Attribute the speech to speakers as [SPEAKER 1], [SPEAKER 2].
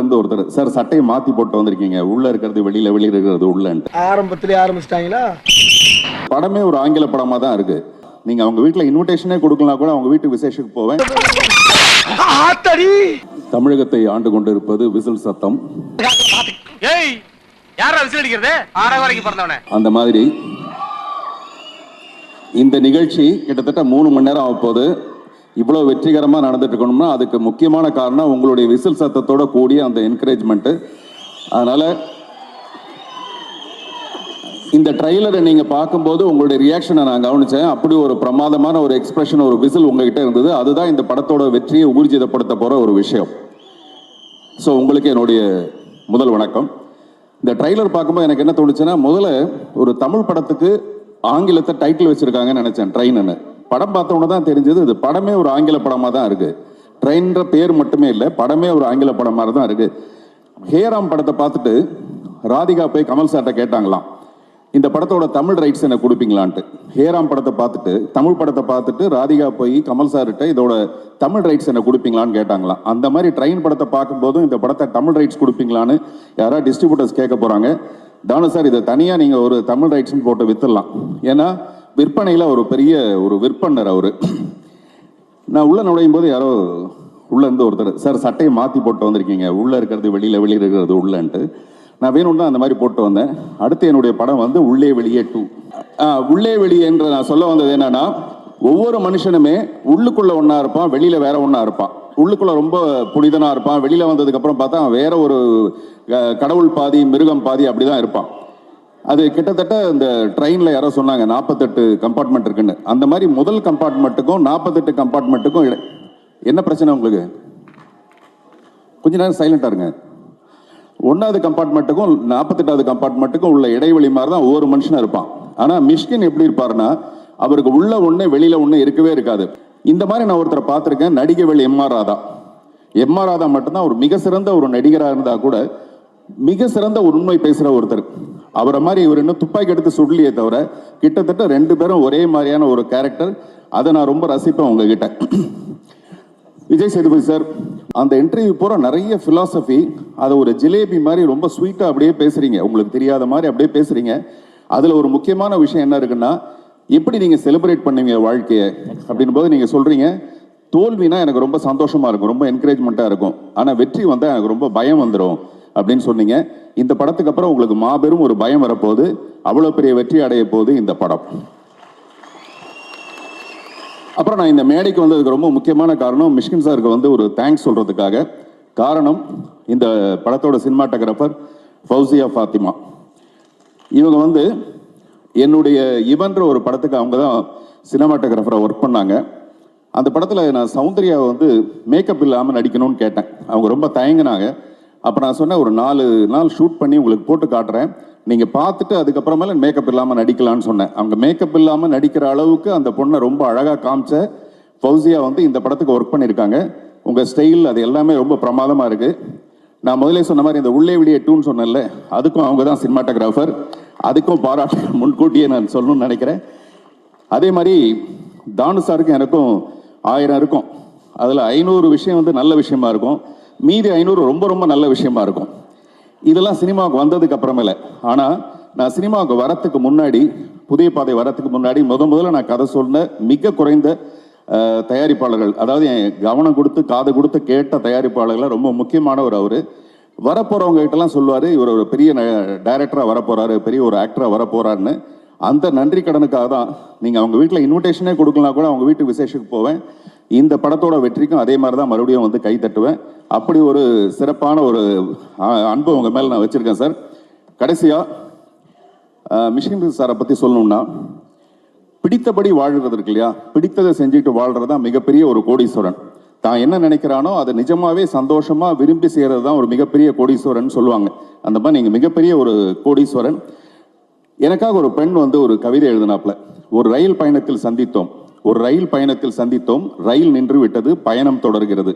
[SPEAKER 1] இருந்து ஒருத்தர் சார் சட்டையை மாத்தி போட்டு வந்திருக்கீங்க, உள்ள இருக்கிறது வெளியில, வெளியில இருக்கிறது உள்ளன்ட்டு.
[SPEAKER 2] ஆரம்பத்திலே ஆரம்பிச்சிட்டாங்களா?
[SPEAKER 1] படமே ஒரு ஆங்கில படமா தான் இருக்கு. நீங்க அவங்க வீட்டுல இன்விடேஷனே கொடுக்கலாம் கூட அவங்க வீட்டு விசேஷத்துக்கு போவேன். தமிழகத்தை ஆண்டு கொண்டிருப்பது விசில் சத்தம். அந்த மாதிரி இந்த நிகழ்ச்சி கிட்டத்தட்ட 3 மணி நேரம் ஆகப்போது. இவ்வளவு வெற்றிகரமா நடந்துட்டு இருக்கணும்னா அதுக்கு முக்கியமான காரணம் உங்களுடைய விசில் சத்தத்தோட கூடிய அந்த என்கரேஜ்மெண்ட். அதனால இந்த ட்ரைலரை நீங்க பார்க்கும்போது உங்களுடைய ரியாக்ஷனை நான் கவனிச்சேன். அப்படி ஒரு பிரமாதமான ஒரு எக்ஸ்பிரஷன், ஒரு விசில் உங்ககிட்ட இருந்தது. அதுதான் இந்த படத்தோட வெற்றியை ஊர்ஜிதப்படுத்த போற ஒரு விஷயம். ஸோ உங்களுக்கு என்னுடைய முதல் வணக்கம். இந்த ட்ரைலர் பார்க்கும்போது எனக்கு என்ன தோணுச்சுன்னா, முதல்ல ஒரு தமிழ் படத்துக்கு ஆங்கிலத்தை டைட்டில் வச்சிருக்காங்கன்னு நினைச்சேன், ட்ரெயின்னு. படம் பார்த்தவொன்னே தான் தெரிஞ்சது இது படமே ஒரு ஆங்கில படமாக தான் இருக்கு. ட்ரெயின்ற பேர் மட்டுமே இல்லை, படமே ஒரு ஆங்கில படம் மாதிரி தான் இருக்கு. ஹேராம் படத்தை பார்த்துட்டு ராதிகா போய் கமல் சார்ட்ட கேட்டாங்களாம், இந்த படத்தோட தமிழ் ரைட்ஸ் என்ன கொடுப்பீங்களான்ட்டு. ஹேராம் படத்தை பார்த்துட்டு, தமிழ் படத்தை பார்த்துட்டு ராதிகா போய் கமல் சார்கிட்ட இதோட தமிழ் ரைட்ஸ் என்ன கொடுப்பீங்களான்னு கேட்டாங்களாம். அந்த மாதிரி ட்ரெயின் படத்தை பார்க்கும்போதும் இந்த படத்தை தமிழ் ரைட்ஸ் கொடுப்பீங்களான்னு யாராவது டிஸ்ட்ரிபியூட்டர்ஸ் கேட்க போறாங்க. தானு சார் இதை தனியாக நீங்கள் ஒரு தமிழ் ரைட்ஸ்ன்னு போட்டு வித்துடலாம், ஏன்னா விற்பனையில் ஒரு பெரிய ஒரு விற்பனர் அவர். நான் உள்ள நுழையும் போது யாரோ உள்ள இருந்து ஒருத்தர் சார் சட்டையை மாற்றி போட்டு வந்திருக்கீங்க, உள்ள இருக்கிறது வெளியில, வெளியில இருக்கிறது உள்ளன்ட்டு. நான் வேணும்னா அந்த மாதிரி போட்டு வந்தேன். அடுத்து என்னுடைய படம் வந்து உள்ளே வெளியே 2. உள்ளே வெளியே என்று நான் சொல்ல வந்தது என்னன்னா, ஒவ்வொரு மனுஷனுமே உள்ளுக்குள்ள ஒன்னா இருப்பான், வெளியில வேற ஒன்னா இருப்பான். உள்ளுக்குள்ள ரொம்ப புனிதனா இருப்பான், வெளியில வந்ததுக்கு அப்புறம் பார்த்தா வேற ஒரு கடவுள் பாதி மிருகம் பாதி அப்படிதான் இருப்பான். அது கிட்டத்தட்ட இந்த ட்ரெயின்ல யாரோ சொன்னாங்க 48 கம்பார்ட்மெண்ட் இருக்குன்னு. அந்த மாதிரி முதல் கம்பார்ட்மெண்ட்டுக்கும் 48 கம்பார்ட்மெண்ட்டுக்கும் என்ன பிரச்சனை உங்களுக்கு? கொஞ்ச நேரம் சைலண்டா இருங்க. 1வது கம்பார்ட்மெண்ட்டுக்கும் 48வது கம்பார்ட்மெண்ட்டுக்கும் உள்ள இடைவெளி மாதிரி தான் ஒவ்வொரு மனுஷனும் இருப்பான். ஆனா மிஷ்கின் எப்படி இருப்பாருன்னா, அவருக்கு உள்ள ஒண்ணு வெளியில ஒண்ணு இருக்கவே இருக்காது. இந்த மாதிரி நான் ஒருத்தரை பார்த்திருக்கேன், நடிகவேள் எம்.ஆர். ராதா. எம்.ஆர். ராதா மட்டும்தான் ஒரு மிக சிறந்த ஒரு நடிகராக இருந்தா கூட மிக சிறந்த ஒரு உண்மை பேசுற ஒருத்தர். அவரை மாதிரி இவர் இன்னும் துப்பாக்கி எடுத்து சுடலையே தவிர கிட்டத்தட்ட 2 பேரும் ஒரே மாதிரியான ஒரு கேரக்டர். அதை நான் ரொம்ப ரசிப்பேன் உங்ககிட்ட. விஜய் சேதுபதி சார் அந்த இன்டர்வியூ பூரா நிறைய பிலாசபி, அதை ஒரு ஜிலேபி மாதிரி ரொம்ப ஸ்வீட்டா அப்படியே பேசுறீங்க, உங்களுக்கு தெரியாத மாதிரி அப்படியே பேசுறீங்க. அதுல ஒரு முக்கியமான விஷயம் என்ன இருக்குன்னா, எப்படி நீங்க செலிப்ரேட் பண்ணுவீங்க வாழ்க்கையை அப்படின்னு போது நீங்க சொல்றீங்க, தோல்வினா எனக்கு ரொம்ப சந்தோஷமா இருக்கும், ரொம்ப என்கரேஜ்மெண்டா இருக்கும், ஆனா வெற்றி வந்தா எனக்கு ரொம்ப பயம் வந்துடும் அப்படின்னு சொன்னீங்க. இந்த படத்துக்கு அப்புறம் உங்களுக்கு மாபெரும் ஒரு பயம் வரப்போகுது, அவ்வளவு பெரிய வெற்றி அடைய போகுது இந்த படம். அப்புறம் நான் இந்த மேடைக்கு வந்ததுக்கு ரொம்ப முக்கியமான காரணம் மிஷ்கின் சாருக்கு வந்து ஒரு தேங்க்ஸ் சொல்றதுக்காக. காரணம், இந்த படத்தோட சினிமாட்டோகிராஃபர் ஃபௌசியா ஃபாத்திமா. இவங்க வந்து என்னுடைய இவன்ற ஒரு படத்துக்கு அவங்க தான் சினிமாட்டோகிராஃபரை ஒர்க் பண்ணாங்க. அந்த படத்தில் நான் சௌந்தர்யாவை வந்து மேக்கப் இல்லாமல் நடிக்கணும்னு கேட்டேன். அவங்க ரொம்ப தயங்கினாங்க. அப்போ நான் சொன்னேன், ஒரு 4 நாள் ஷூட் பண்ணி உங்களுக்கு போட்டு காட்டுறேன், நீங்கள் பார்த்துட்டு அதுக்கப்புறமேல மேக்கப் இல்லாமல் நடிக்கலான்னு சொன்னேன். அவங்க மேக்கப் இல்லாமல் நடிக்கிற அளவுக்கு அந்த பொண்ணை ரொம்ப அழகாக காமிச்ச ஃபௌசியா வந்து இந்த படத்துக்கு ஒர்க் பண்ணியிருக்காங்க. உங்கள் ஸ்டைல் அது எல்லாமே ரொம்ப பிரமாதமாக இருக்குது. நான் முதலே சொன்ன மாதிரி இந்த உள்ளே வெளியே 2ன்னு சொன்னேன்ல, அதுக்கும் அவங்க தான் சினிமாட்டோகிராஃபர். அதுக்கும் பாராட்டு முன்கூட்டியே நான் சொல்லணும்னு நினைக்கிறேன். அதே மாதிரி தானு சாருக்கும் எனக்கும் 1000 இருக்கும். அதில் 500 விஷயம் வந்து நல்ல விஷயமா இருக்கும், மீதி 500 ரொம்ப ரொம்ப நல்ல விஷயமா இருக்கும். இதெல்லாம் சினிமாவுக்கு வந்ததுக்கு அப்புறமேல. ஆனால் நான் சினிமாவுக்கு வரத்துக்கு முன்னாடி, புதிய பாதை வரத்துக்கு முன்னாடி முதல்ல நான் கதை சொன்ன மிக குறைந்த தயாரிப்பாளர்கள், அதாவது என் கவனம் கொடுத்து காது கொடுத்து கேட்ட தயாரிப்பாளர்கள் ரொம்ப முக்கியமானவர் அவர். வரப்போறவங்க கிட்டலாம் சொல்லுவார், இவர் ஒரு பெரிய டைரக்டராக வரப்போறாரு, பெரிய ஒரு ஆக்டராக வரப்போறாருன்னு. அந்த நன்றி கடனுக்காக தான் நீங்கள் அவங்க வீட்டில் இன்விடேஷனே கொடுக்கலாம் கூட அவங்க வீட்டு விசேஷத்துக்கு போவேன். இந்த படத்தோட வெற்றிக்கும் அதே மாதிரி தான் மறுபடியும் வந்து கை தட்டுவேன். அப்படி ஒரு சிறப்பான ஒரு அன்பு உங்கள் மேலே நான் வச்சுருக்கேன் சார். கடைசியாக மிஷ்கின் சாரை பற்றி சொல்லணும்னா, பிடித்தபடி வாழ்கிறது இருக்கு இல்லையா, பிடித்ததை செஞ்சுட்டு வாழ்கிறது தான் மிகப்பெரிய ஒரு கோடீஸ்வரன். தான் என்ன நினைக்கிறானோ அதை நிஜமாவே சந்தோஷமாக விரும்பி செய்கிறது தான் ஒரு மிகப்பெரிய கோடீஸ்வரன் சொல்லுவாங்க. அந்த மாதிரி நீங்கள் மிகப்பெரிய ஒரு கோடீஸ்வரன். எனக்காக ஒரு பெண் வந்து ஒரு கவிதை எழுதினாப்ல, ஒரு ரயில் பயணத்தில் சந்தித்தோம், ரயில் நின்று விட்டது, பயணம் தொடர்கிறது.